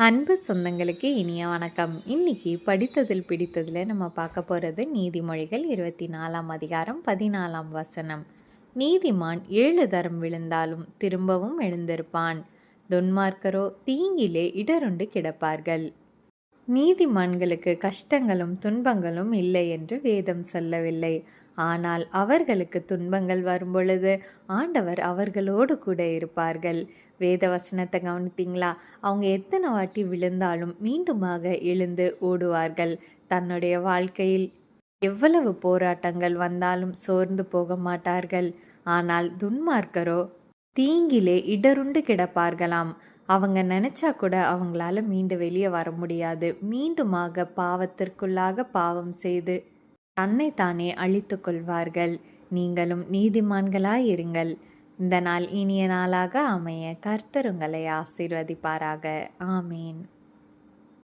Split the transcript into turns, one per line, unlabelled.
அன்பு சொந்தங்களுக்கு இனிய வணக்கம். இன்னைக்கு படித்ததில் பிடித்ததில் நம்ம பார்க்க போகிறது நீதிமொழிகள் 24ஆம் அதிகாரம் 14ஆம் வசனம். நீதிமான் 7 தரம் விழுந்தாலும் திரும்பவும் எழுந்திருப்பான், துன்மார்க்கரோ தீங்கிலே இடருண்டு கிடப்பார்கள். நீதிமான்களுக்கு கஷ்டங்களும் துன்பங்களும் இல்லை என்று வேதம் சொல்லவில்லை. ஆனால் அவர்களுக்கு துன்பங்கள் வரும்பொழுது ஆண்டவர் அவர்களோடு கூட இருப்பார்கள். வேத வசனத்தை கவனித்தீங்களா? அவங்க எத்தனை வாட்டி விழுந்தாலும் மீண்டுமாக எழுந்து ஓடுவார்கள். தன்னுடைய வாழ்க்கையில் எவ்வளவு போராட்டங்கள் வந்தாலும் சோர்ந்து போக மாட்டார்கள். ஆனால் துன்மார்க்கரோ தீங்கிலே இடருண்டு கிடப்பார்களாம். அவங்க நினச்சா கூட அவங்களால மீண்டு வெளியே வர முடியாது. மீண்டுமாக பாவத்திற்குள்ளாக பாவம் செய்து தன்னைத்தானே அழித்து கொள்வார்கள். நீங்களும் நீதிமான்களாயிருங்கள். இந்த நாள் இனிய நாளாக அமைய கர்த்தர் உங்களை ஆசீர்வதிப்பாராக. ஆமேன்.